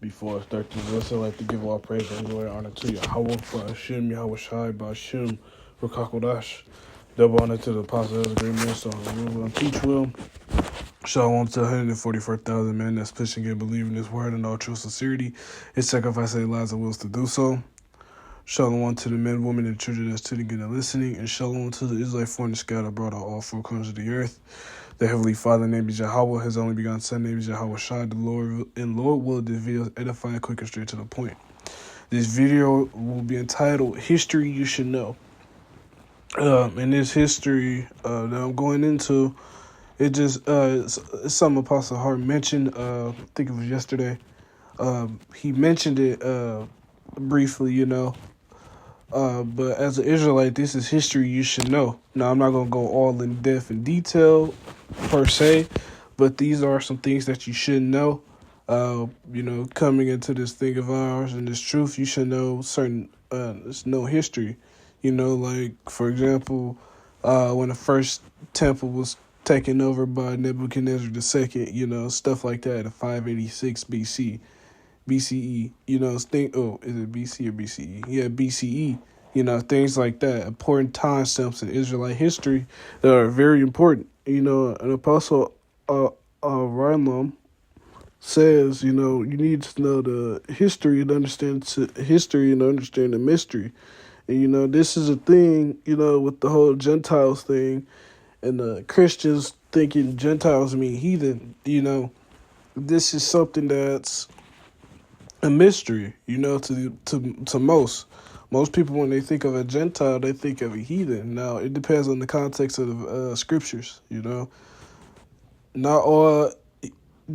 Before I start this lesson, I'd like to give all praise and glory and honor to Yahweh, Ba'ashem, Yahweh Shai, Ba'ashem, Rukakodash. Double honor to the apostles, the great men, so rule and teach well. Shalom to 144,000 men that's pushing and believing this word in all true sincerity. It's sacrifice their lives and wills to do so. Shalom to the men, women, and children that's tuning in and listening. And shalom to the Israelite foreign scattered abroad on all four corners of the earth. The Heavenly Father, named is Yahweh, his only begotten Son, named is Yahweh Shai, the Lord, and Lord will reveal, edify, quick, and straight to the point. This video will be entitled History You Should Know. In this history that I'm going into, it just it's something Apostle Hart mentioned. I think it was yesterday. He mentioned it briefly, but as an Israelite, this is history you should know. Now, I'm not going to go all in depth and detail per se, but these are some things that you should know. Coming into this thing of ours and this truth, you should know certain, no history. Like, for example, when the first temple was taken over by Nebuchadnezzar II, stuff like that in 586 BC. BCE, is it BC or BCE? Yeah, BCE, things like that. Important timestamps in Israelite history that are very important. An Apostle Rambam says, you need to know the history and understand the mystery. And, this is a thing, with the whole Gentiles thing and the Christians thinking Gentiles mean heathen. This is something that's a mystery, to most people. When they think of a Gentile, they think of a heathen. Now, it depends on the context of the scriptures. Not all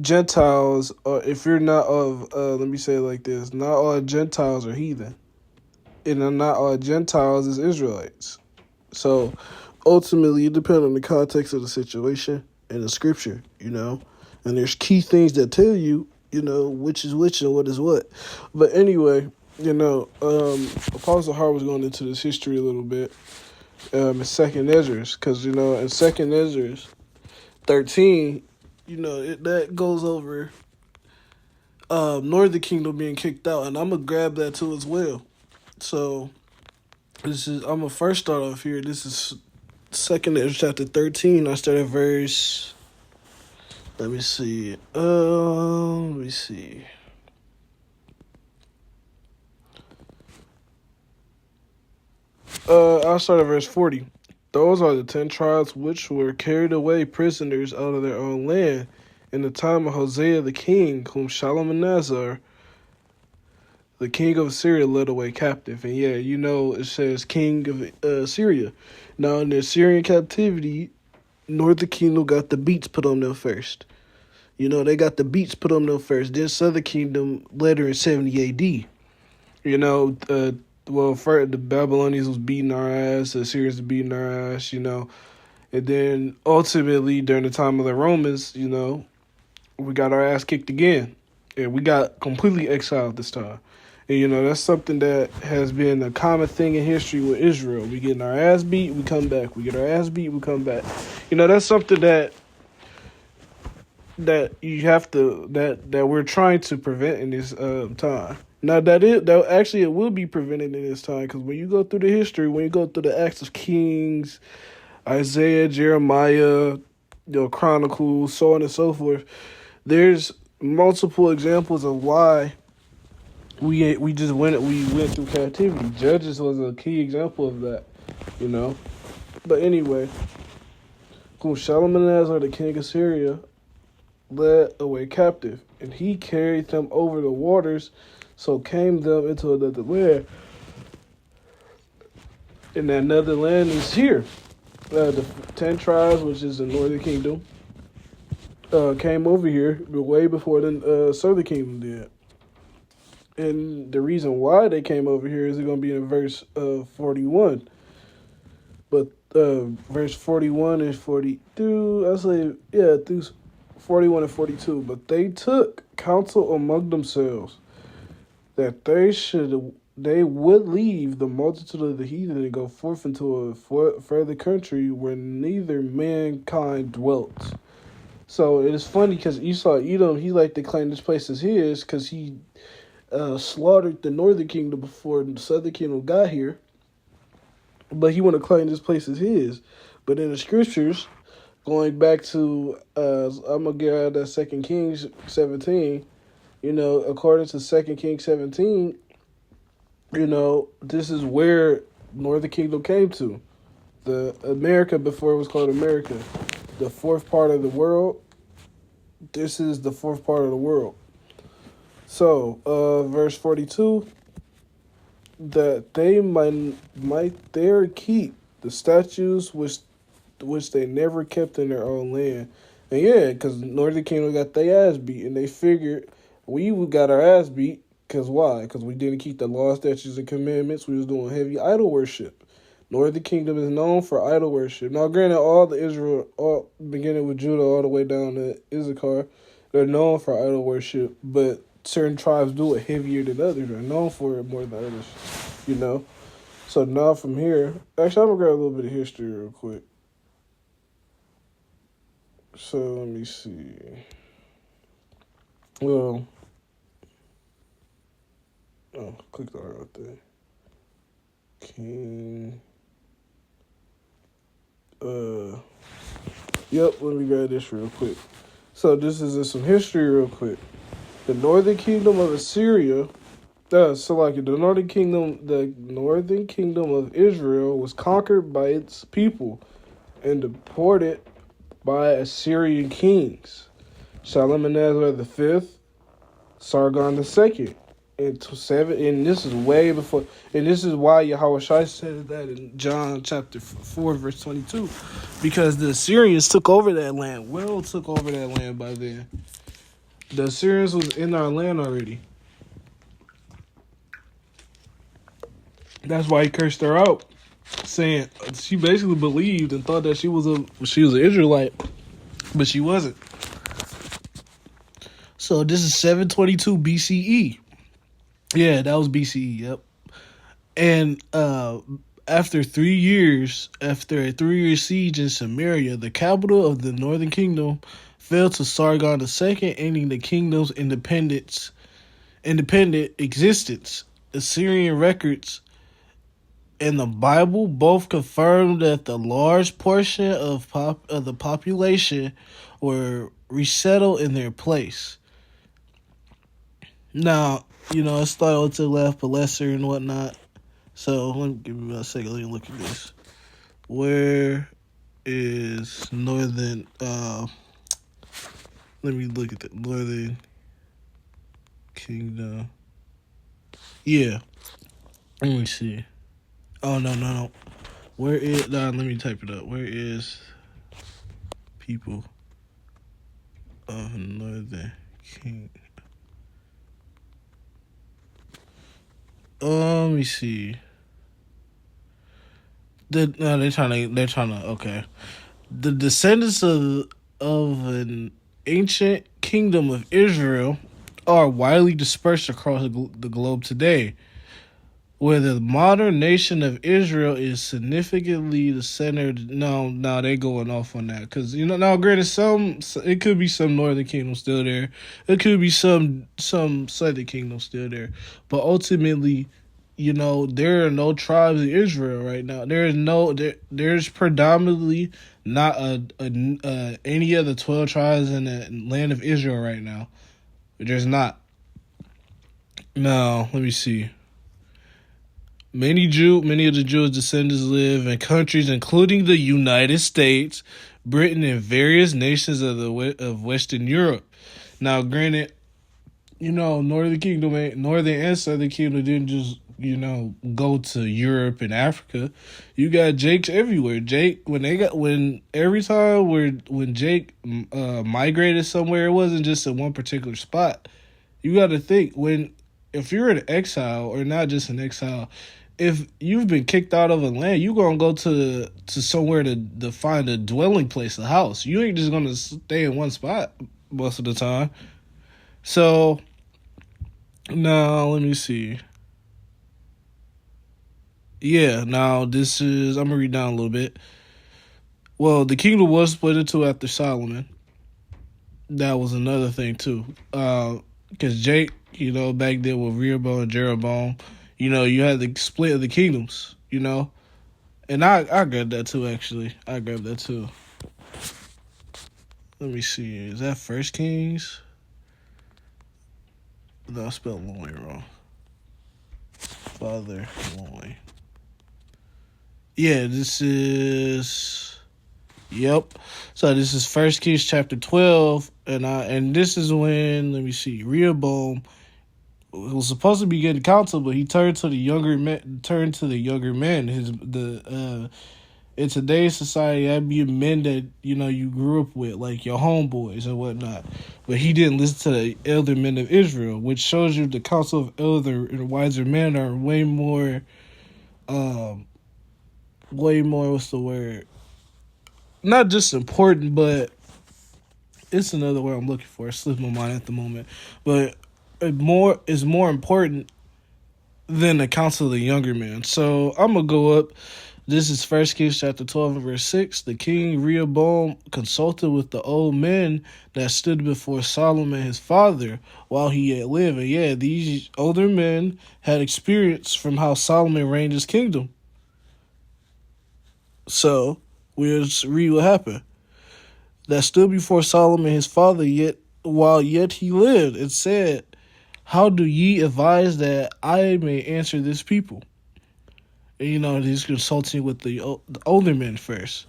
Gentiles, or if you're not of, let me say it like this: not all Gentiles are heathen, and not all Gentiles is Israelites. So, ultimately, it depends on the context of the situation and the scripture. And there's key things that tell you, which is which and what is what. But anyway, Apostle Hart was going into this history a little bit in Second Ezra, because, in Second Ezra 13, that goes over Northern Kingdom being kicked out, and I'm going to grab that too as well. So, I'm going to first start off here. This is Second Ezra chapter 13. I start at verse... Let me see. I'll start at verse 40. Those are the 10 tribes which were carried away prisoners out of their own land in the time of Hosea the king, whom Shalmaneser, the king of Assyria, led away captive. And it says king of Syria. Now, in the Assyrian captivity, Northern Kingdom got the beats put on them first. They got the beats put on them first. Then Southern Kingdom later in 70 AD. First the Babylonians was beating our ass, the Assyrians was beating our ass, and then ultimately during the time of the Romans, we got our ass kicked again, and we got completely exiled this time. And that's something that has been a common thing in history with Israel. We getting our ass beat, we come back. We get our ass beat, we come back. That's something that you have to that we're trying to prevent in this time. Now it will be prevented in this time, because when you go through the history, when you go through the Acts of Kings, Isaiah, Jeremiah, Chronicles, so on and so forth, there's multiple examples of why we went through captivity. Judges was a key example of that, But anyway, Shalmaneser, the king of Syria, led away captive, and he carried them over the waters, so came them into another land. And that another land is here. The 10 tribes, which is the Northern Kingdom, came over here way before the Southern Kingdom did. And the reason why they came over here is going to be in verse 41. But verse 41 and 42, through 41 and 42. But they took counsel among themselves that they would leave the multitude of the heathen and go forth into a further country where neither mankind dwelt. So it is funny because Esau Edom, he like to claim this place as his because he slaughtered the northern kingdom before the southern kingdom got here. But he want to claim this place as his. But in the scriptures, going back to, I'm going to get out that 2 Kings 17, according to 2 Kings 17, this is where Northern Kingdom came to. The America before it was called America. The fourth part of the world. This is the fourth part of the world. So, verse 42, that they might there keep the statues which they never kept in their own land. And yeah, because Northern Kingdom got their ass beat, and they figured we got our ass beat. Because why? Because we didn't keep the law, statutes, and commandments. We was doing heavy idol worship. Northern Kingdom is known for idol worship. Now, granted, all the Israel, beginning with Judah all the way down to Issachar, they're known for idol worship, but certain tribes do it heavier than others. They're known for it more than others, So now from here, actually, I'm going to grab a little bit of history real quick. So let me see. Well, clicked on it right there. King. Yep, let me grab this real quick. So this is some history real quick. The northern kingdom of Assyria, the northern kingdom of Israel was conquered by its people and deported by Assyrian kings. Shalmaneser V, Sargon II. And this is way before, and this is why Yahushua said that in John chapter 4, verse 22, because the Assyrians took over that land. Took over that land by then. The Assyrians was in our land already. That's why he cursed her out, saying she basically believed and thought that she was an Israelite, but she wasn't. So this is 722 BCE. Yeah, that was BCE, yep. And after a 3-year siege in Samaria, the capital of the northern kingdom fell to Sargon II, ending the kingdom's independent existence. Assyrian records and the Bible both confirm that the large portion of the population were resettled in their place. Now, it started to the left, but lesser and whatnot. So, let me give me a second. Let me look at this. Where is Northern... let me look at the Northern Kingdom. Yeah. Let me see. Oh, no. Where is... let me type it up. Where is people of Northern Kingdom? Let me see. They're trying to. Okay, the descendants of an ancient kingdom of Israel are widely dispersed across the globe today, where the modern nation of Israel is significantly the center. No, they going off on that because now granted, it could be some northern kingdom still there, it could be some southern kingdom still there, but ultimately, there are no tribes in Israel right now. There's predominantly not any of the 12 tribes in the land of Israel right now. There's not. Now, let me see. Many of the Jewish descendants live in countries including the United States, Britain, and various nations of Western Europe. Now, granted, Northern and Southern Kingdom didn't just, go to Europe and Africa. You got Jakes everywhere. When Jake migrated somewhere, it wasn't just in one particular spot. You got to think, if you're in exile, or not just in exile, if you've been kicked out of a land, you're going to go to somewhere to find a dwelling place, a house. You ain't just going to stay in one spot most of the time. So, now, let me see. Yeah, now I'm going to read down a little bit. Well, the kingdom was split into after Solomon. That was another thing too. Because Jake, back then with Rehoboam and Jeroboam, you had the split of the kingdoms. And I grabbed that too. Actually, I grabbed that too. Let me see. Is that First Kings? No, I spelled Loin wrong. Father Loin. Yeah, this is. Yep. So this is First Kings chapter 12, and this is when, let me see, Rehoboam was supposed to be getting counsel, but he turned to the younger men. In today's society, that'd be men that you grew up with, like your homeboys and whatnot. But he didn't listen to the elder men of Israel, which shows you the counsel of elder and wiser men are way more. What's the word? Not just important, but it's another word I'm looking for. It slipped my mind at the moment, but it's more important than the counsel of the younger men. So I'm gonna go up. This is First Kings chapter 12 and verse 6. The king Rehoboam consulted with the old men that stood before Solomon his father while he yet lived. And yeah, these older men had experience from how Solomon reigned his kingdom. So we'll just read what happened. That stood before Solomon his father while yet he lived, and said, how do ye advise that I may answer this people? And, he's consulting with the older men first.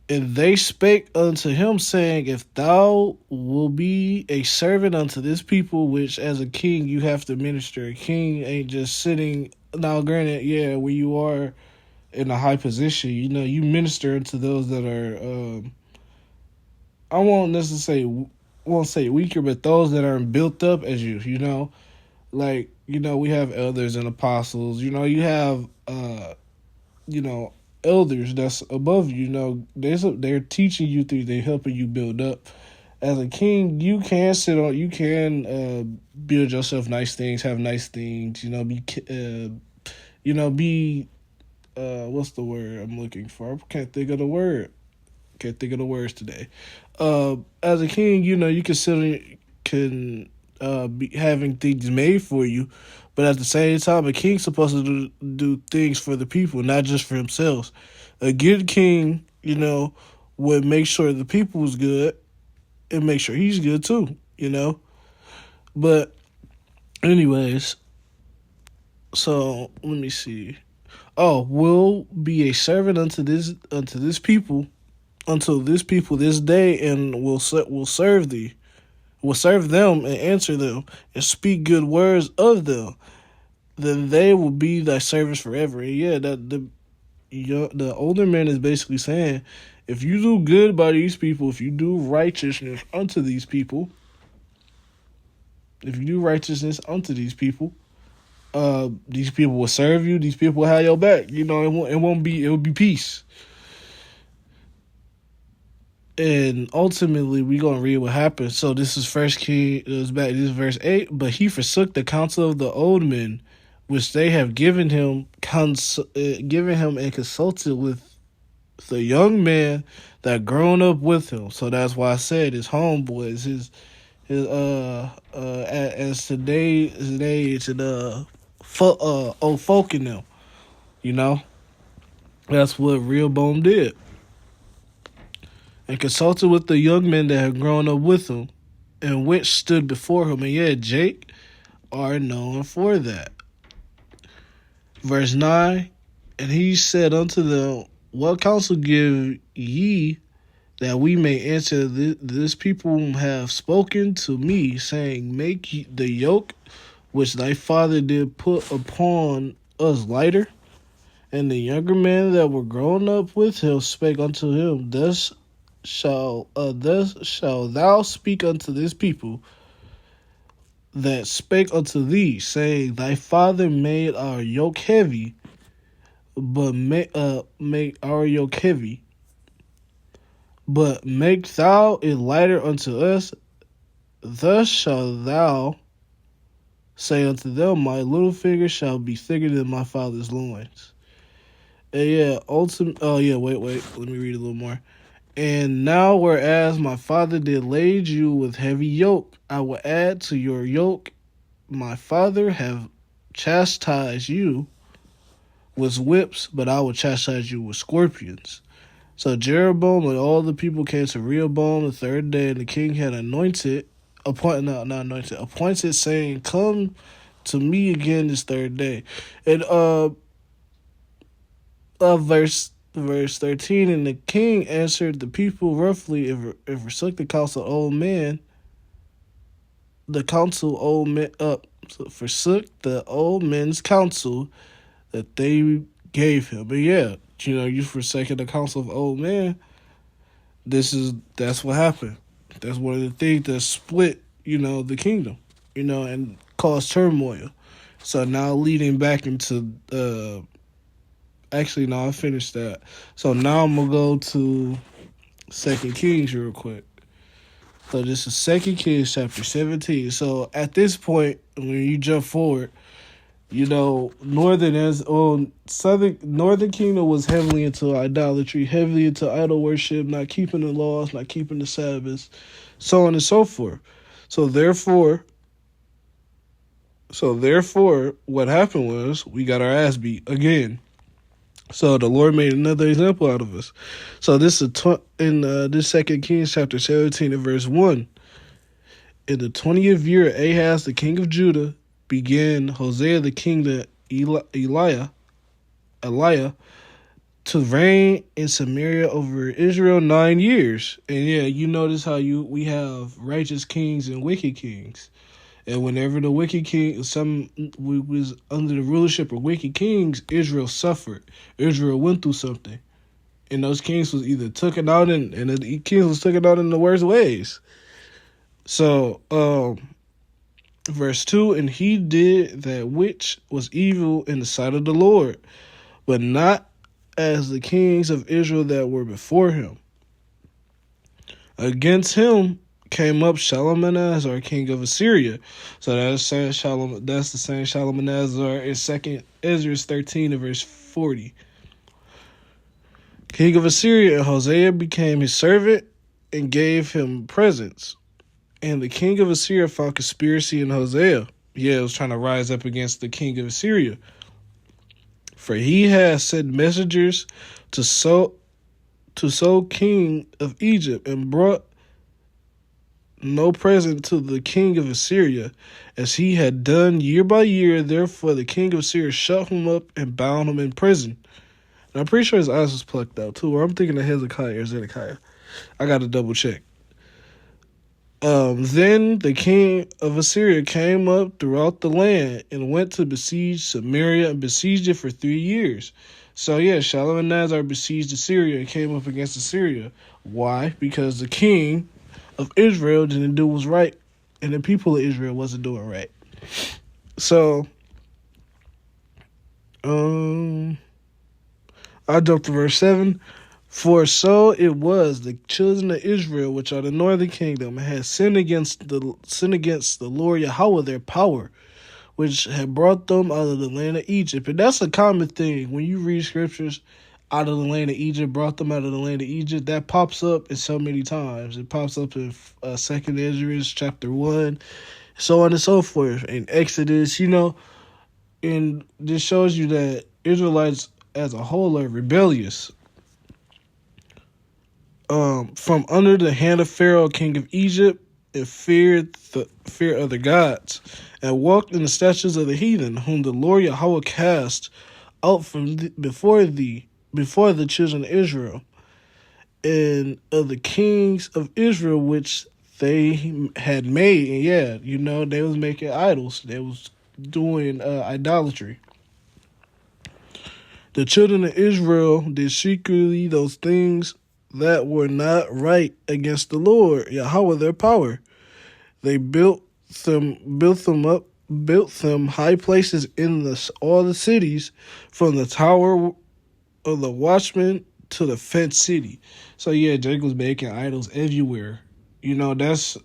And they spake unto him, saying, if thou will be a servant unto this people, which as a king you have to minister. A king ain't just sitting. Now, granted, yeah, where you are in a high position, you minister to those that are, I won't say weaker, but those that aren't built up as you. Like, we have elders and apostles. You have, elders that's above you. They're teaching you through. They're helping you build up. As a king, you can build yourself nice things, have nice things. Be what's the word I'm looking for? I can't think of the word. Can't think of the words today. As a king, you can be having things made for you, but at the same time, a king's supposed to do things for the people, not just for himself. A good king, would make sure the people was good and make sure he's good too. But anyways, so let me see. Oh, will be a servant unto this people, until this people this day, and will serve thee, will serve them and answer them and speak good words of them. Then they will be thy servants forever. And yeah, that the older man is basically saying, if you do good by these people, if you do righteousness unto these people, these people will serve you. These people will have your back. It will be peace. And ultimately, we're going to read what happened. So this is First King. This is verse 8. But he forsook the counsel of the old men, which they have given him, and consulted with the young man that grown up with him. So that's why I said his homeboys, his as today's age, and old folk in them. That's what Rehoboam did. And consulted with the young men that had grown up with him, and which stood before him. And yeah, Jake are known for that. Verse 9, and he said unto them, what counsel give ye, that we may answer this people whom have spoken to me, saying, make the yoke which thy father did put upon us lighter? And the younger men that were grown up with him spake unto him, thus shall thou speak unto this people that spake unto thee, saying, thy father made our yoke heavy, but make our yoke heavy, but make thou it lighter unto us. Thus shalt thou say unto them, my little finger shall be thicker than my father's loins. And yeah, wait, let me read a little more. And now, whereas my father did lade you with heavy yoke, I will add to your yoke. My father have chastised you with whips, but I will chastise you with scorpions. So Jeroboam and all the people came to Rehoboam the third day, and the king had appointed, saying, "Come to me again this third day." And verse 13, and the king answered the people roughly, if forsook the counsel of old men, forsook the old men's counsel that they gave him. But yeah, you forsaken the counsel of old men. That's what happened. That's one of the things that split, the kingdom, and caused turmoil. So now leading back into actually no, I finished that. So now I'm gonna go to 2 Kings real quick. So this is 2 Kings chapter 17. So at this point, when you jump forward, northern kingdom was heavily into idolatry, heavily into idol worship, not keeping the laws, not keeping the Sabbath, so on and so forth. So therefore, what happened was we got our ass beat again. So the Lord made another example out of us. So this is in this 2 Kings chapter 17 and verse 1. In the 20th year of Ahaz, the king of Judah, began Hosea the king of Eliah to reign in Samaria over Israel 9 years. And yeah, you notice how we have righteous kings and wicked kings. And whenever the wicked king, was under the rulership of wicked kings, Israel suffered. Israel went through something. And those kings was either taken out and the kings was taken out in the worst ways. So, verse 2, and he did that which was evil in the sight of the Lord, but not as the kings of Israel that were before him. Against him came up Shalmaneser, king of Assyria. So that's the same Shalmaneser in 2 Ezra 13 and verse 40. King of Assyria, and Hosea became his servant and gave him presents. And the king of Assyria found conspiracy in Hosea. Yeah, it was trying to rise up against the king of Assyria. For he has sent messengers to So king of Egypt, and brought no present to the king of Assyria, as he had done year by year. Therefore the king of Assyria shut him up and bound him in prison. And I'm pretty sure his eyes was plucked out too, or I'm thinking of Hezekiah or Zedekiah. I got to double check. Then the king of Assyria came up throughout the land and went to besiege Samaria and besieged it for 3 years. So yeah, Shalmaneser besieged Assyria and came up against Assyria. Why? Because the king of Israel didn't do what's right, and the people of Israel wasn't doing right. So, I jumped to verse 7. For so it was the children of Israel, which are the northern kingdom, had sinned against the Lord Yahweh their power, which had brought them out of the land of Egypt. And that's a common thing when you read scriptures. Out of the land of Egypt, brought them out of the land of Egypt. That pops up in so many times. It pops up in 2 Ezra chapter 1, so on and so forth. In Exodus, and this shows you that Israelites as a whole are rebellious. From under the hand of Pharaoh, king of Egypt, and feared the fear of the gods, and walked in the statutes of the heathen, whom the Lord Yahweh cast out from before the children of Israel, and of the kings of Israel which they had made. And yeah, they was making idols. They was doing idolatry. The children of Israel did secretly those things that were not right against the Lord Yahweh their power. They built them high places in all the cities, from the tower of the watchman to the fenced city. So yeah, Jacob was making idols everywhere. That's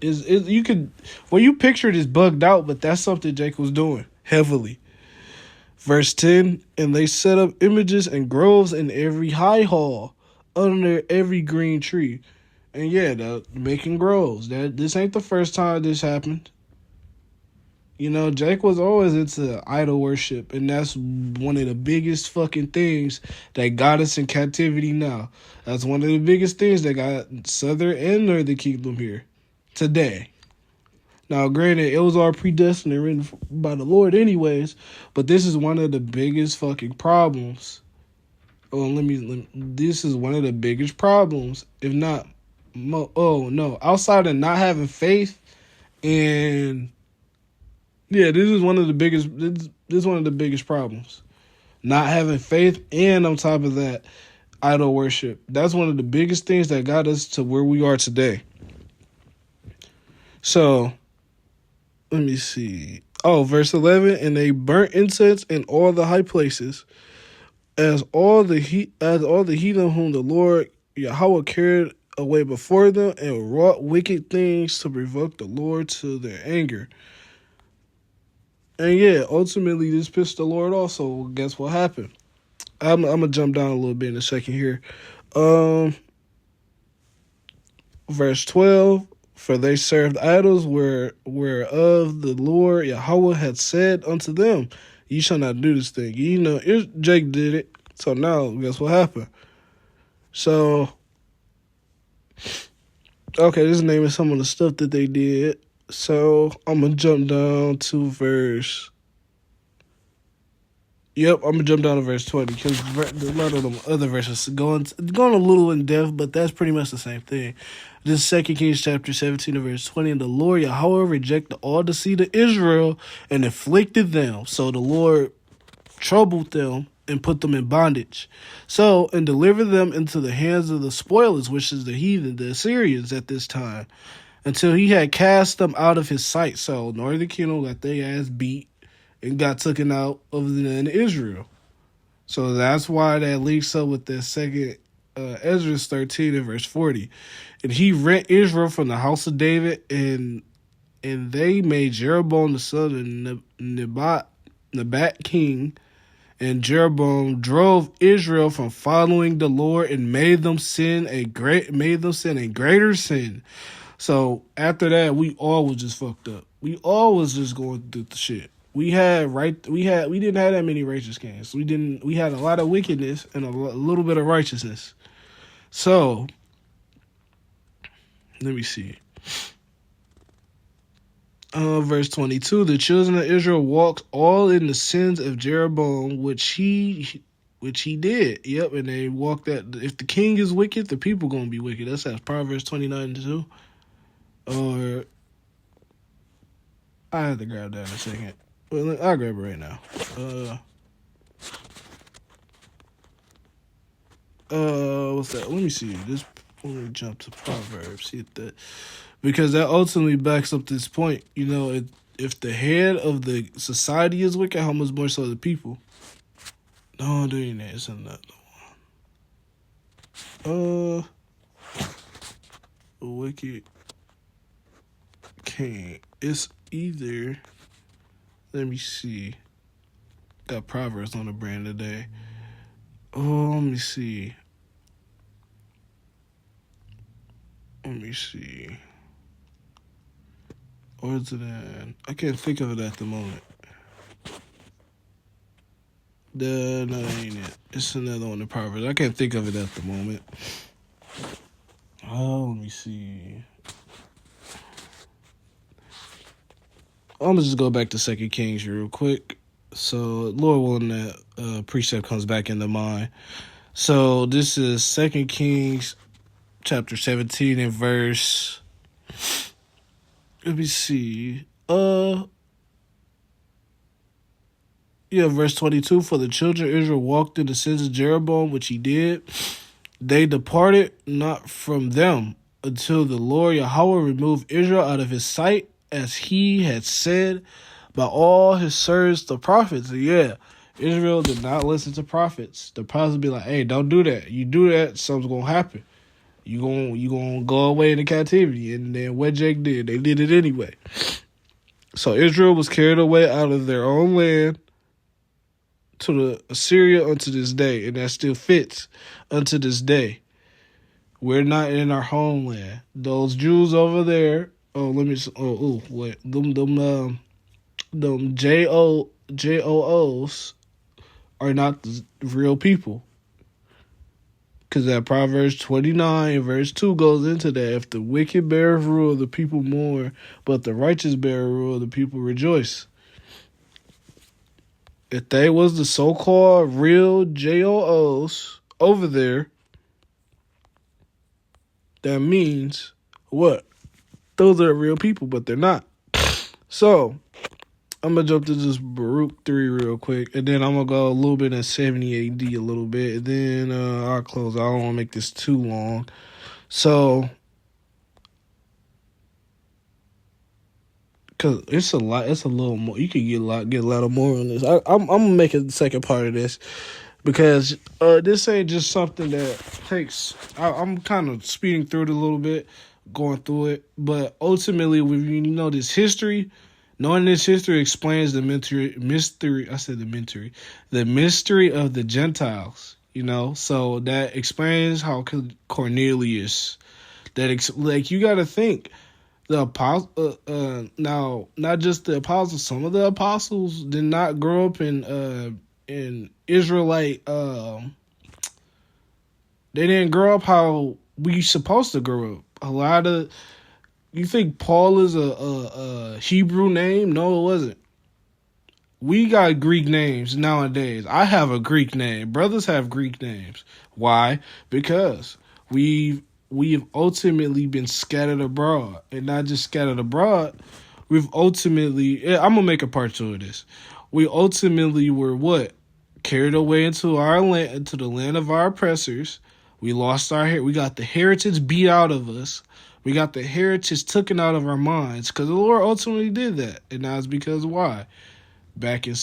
you could, when you picture it, is bugged out, but that's something Jacob was doing heavily. Verse 10, and they set up images and groves in every high hall under every green tree. And yeah, the making groves. This ain't the first time this happened. You know, Jake was always into idol worship, and that's one of the biggest fucking things that got us in captivity now. That's one of the biggest things that got Southern and Northern Kingdom here today. Now, granted, it was all predestined and written by the Lord anyways, but this is one of the biggest fucking problems. This is one of the biggest problems, if not, outside of not having faith and... Yeah, this is one of the biggest. This is one of the biggest problems. Not having faith, and on top of that, idol worship. That's one of the biggest things that got us to where we are today. So, let me see. Oh, verse 11, and they burnt incense in all the high places, as all the heathen whom the Lord Yahweh carried away before them, and wrought wicked things to provoke the Lord to their anger. And yeah, ultimately this pissed the Lord off. So guess what happened? I'm gonna jump down a little bit in a second here. Verse 12, for they served idols whereof the Lord Yahweh had said unto them, ye shall not do this thing. You know, Jake did it. So now guess what happened? So okay, this name is some of the stuff that they did. So I'm gonna jump down to verse. Yep, I'm gonna jump down to verse 20 because a lot of them other verses going a little in depth, but that's pretty much the same thing. This 2 Kings chapter 17 and verse 20, and the Lord Yahweh rejected all the seed of Israel and afflicted them. So the Lord troubled them and put them in bondage. So, and delivered them into the hands of the spoilers, which is the heathen, the Assyrians at this time, until he had cast them out of his sight. So Northern Kingdom got their ass beat and got taken out of Israel. So that's why that links up with the second Ezra 13 and verse 40. And he rent Israel from the house of David, and they made Jeroboam the son of Nebat king. And Jeroboam drove Israel from following the Lord and made them sin a greater sin. So after that, we all was just fucked up. We all was just going through the shit. We didn't have that many righteous kings. We had a lot of wickedness and a little bit of righteousness. So let me see. Verse 22, the children of Israel walked all in the sins of Jeroboam, which he did. Yep, and they walked that. If the king is wicked, the people gonna be wicked. That's Proverbs 29:2. Or I have to grab that in a second. Well, I'll grab it right now. What's that? Let me see. Let me jump to Proverbs. See if that, because that ultimately backs up this point. You know, if the head of the society is wicked, how much more so the people? No, there ain't that. It's another one. Wicked king. It's either. Let me see. Got Proverbs on the brand today. Oh, let me see. Or is it in? I can't think of it at the moment. No, that ain't it. It's another one in Proverbs. I can't think of it at the moment. Oh, let me see. I'm gonna just go back to 2 Kings real quick. So, Lord willing, that precept comes back into mind. So, this is 2 Kings chapter 17 and verse. Let me see. Verse 22. For the children of Israel walked in the sins of Jeroboam, which he did. They departed not from them until the Lord Yahweh removed Israel out of his sight, as he had said by all his servants the prophets. And yeah, Israel did not listen to prophets. The prophets would be like, hey, don't do that. You do that, something's going to happen. You gonna go away into captivity. And then what Jake did, they did it anyway. So Israel was carried away out of their own land to the Assyria unto this day. And that still fits unto this day. We're not in our homeland. Those Jews over there. Oh, let me. Wait. Them JOOs are not the real people. Because that Proverbs 29 verse 2 goes into that. If the wicked bear rule, the people mourn, but the righteous bear rule, the people rejoice. If they was the so-called real JOOs over there, that means what? Those are the real people, but they're not. So, I'm going to jump to this Baruch 3 real quick, and then I'm going to go a little bit in 70 AD a little bit, and then I'll close. I don't want to make this too long. So, because it's a lot, it's a little more. You could get a lot of more on this. I'm going to make a second part of this, because this ain't just something that takes. I'm kind of speeding through it a little bit, going through it, but ultimately, when you know this history. Knowing this history explains the mystery. I said the mystery of the Gentiles. You know, so that explains how Cornelius. Like you got to think the apostle. Now, not just the apostles. Some of the apostles did not grow up in Israelite. They didn't grow up how we supposed to grow up. A lot of. You think Paul is a Hebrew name? No, it wasn't. We got Greek names nowadays. I have a Greek name. Brothers have Greek names. Why? Because we've ultimately been scattered abroad. And not just scattered abroad. We've ultimately... I'm going to make a part two of this. We ultimately were what? Carried away into our land, into the land of our oppressors. We lost our... We got the heritage beat out of us. We got the heritage taken out of our minds because the Lord ultimately did that. And that's because why? Back in,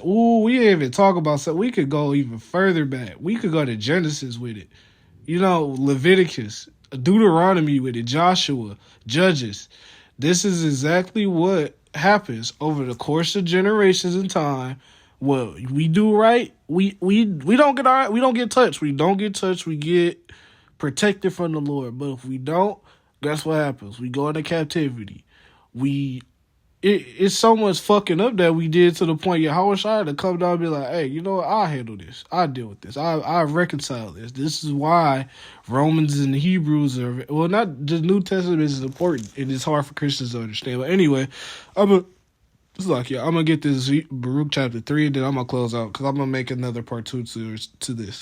we didn't even talk about something. We could go even further back. We could go to Genesis with it. You know, Leviticus, Deuteronomy with it, Joshua, Judges. This is exactly what happens over the course of generations and time. What we do right, we don't get touched. We don't get touched. We get protected from the Lord. But if we don't, guess what happens? We go into captivity. It's so much fucking up that we did to the point Yahushua to come down and be like, hey, you know what? I'll handle this. I'll deal with this. I'll reconcile this. This is why Romans and Hebrews are, well, not just New Testament is important, and it's hard for Christians to understand. But anyway, I'm going to get this Baruch chapter 3, and then I'm going to close out because I'm going to make another part 2 to this.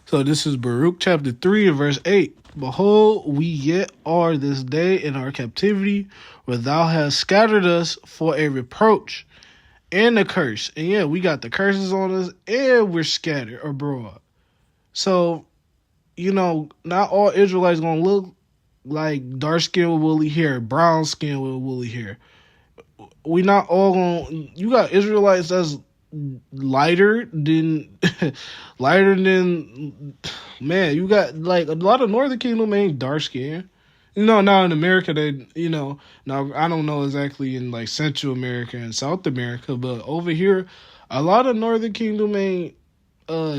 So this is Baruch chapter 3 and verse 8. Behold, we yet are this day in our captivity, where thou hast scattered us for a reproach and a curse. And yeah, we got the curses on us and we're scattered abroad. So, you know, not all Israelites going to look like dark skin with woolly hair, brown skin with woolly hair. We not all going to, you got Israelites that's lighter than man, you got like a lot of Northern Kingdom ain't dark skin. You know, now in America they, you know, now I don't know exactly in like Central America and South America, but over here a lot of Northern Kingdom ain't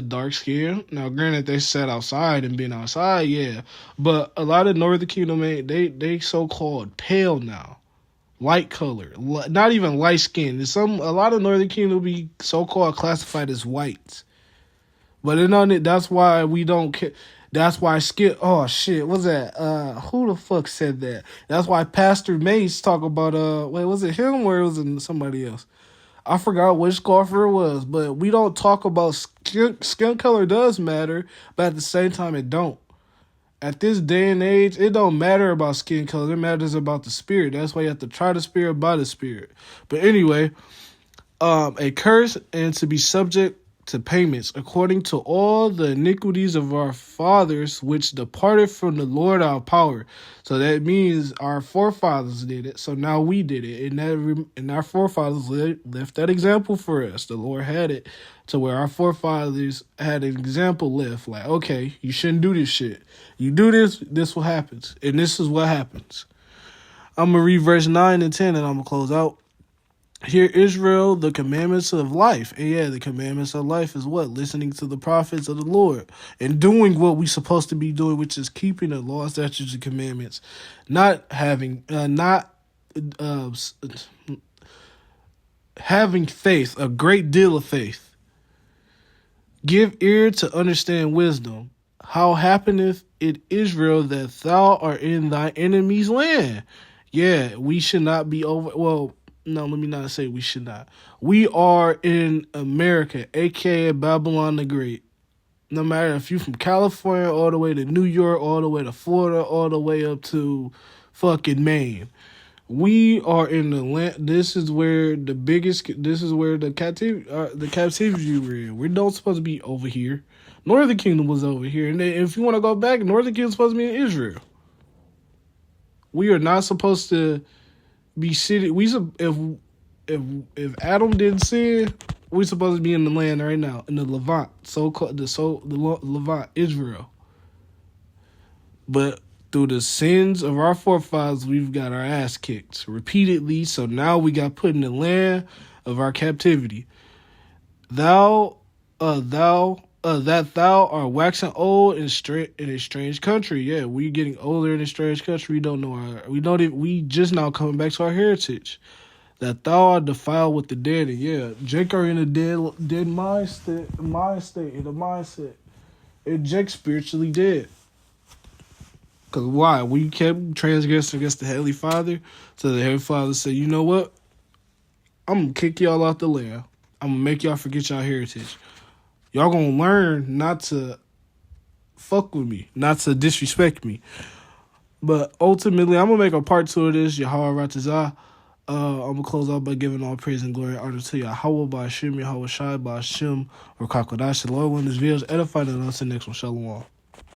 dark skin. Now granted they sat outside and been outside, yeah, but a lot of Northern Kingdom ain't, they so called pale now. Light color, not even light skin. A lot of Northern Kingdom be so-called classified as whites. But that's why we don't care. That's why oh shit, what's that? Who the fuck said that? That's why Pastor Mace talk about wait, was it him or was it somebody else? I forgot which scoffer it was, but we don't talk about skin color does matter, but at the same time it don't. At this day and age, it don't matter about skin color. It matters about the spirit. That's why you have to try the spirit by the spirit. But anyway, a curse and to be subject to payments according to all the iniquities of our fathers, which departed from the Lord our power. So that means our forefathers did it. So now we did it. And our forefathers left that example for us. The Lord had it to where our forefathers had an example left. Like, okay, you shouldn't do this shit. You do this, this will happen. And this is what happens. I'm going to read verse 9 and 10 and I'm going to close out. Hear Israel, the commandments of life. And yeah, the commandments of life is what? Listening to the prophets of the Lord and doing what we're supposed to be doing, which is keeping the law, statutes, and commandments. Not having faith, a great deal of faith. Give ear to understand wisdom. How happeneth it, Israel, that thou art in thy enemy's land? Yeah, we should not be over. Well, no, let me not say we should not. We are in America, aka Babylon the Great. No matter if you're from California all the way to New York, all the way to Florida, all the way up to fucking Maine. We are in the land. This is where the biggest. This is where the captivity we're in. We're not supposed to be over here. Northern Kingdom was over here, and then if you want to go back, Northern Kingdom is supposed to be in Israel. We are not supposed to be sitting. If Adam didn't sin, we're supposed to be in the land right now, in the Levant, the Levant, Israel. But through the sins of our forefathers, we've got our ass kicked repeatedly. So now we got put in the land of our captivity. That thou art waxing old in a strange country. Yeah, we getting older in a strange country. We just now coming back to our heritage. That thou art defiled with the dead. And yeah, Jake are in a dead mindset. And Jake spiritually dead. Because why? We kept transgressing against the Heavenly Father. So the Heavenly Father said, you know what? I'm going to kick y'all out the land. I'm going to make y'all forget y'all heritage. Y'all going to learn not to fuck with me, not to disrespect me. But ultimately, I'm going to make a part 2 of this, Yahweh Ratazah. I'm going to close out by giving all praise and glory and honor to Yahweh, by Hashem, Yahweh Shai, by Hashem, or Kakodash. The Lord, when this video is edified, and I'll see you next one. Shalom.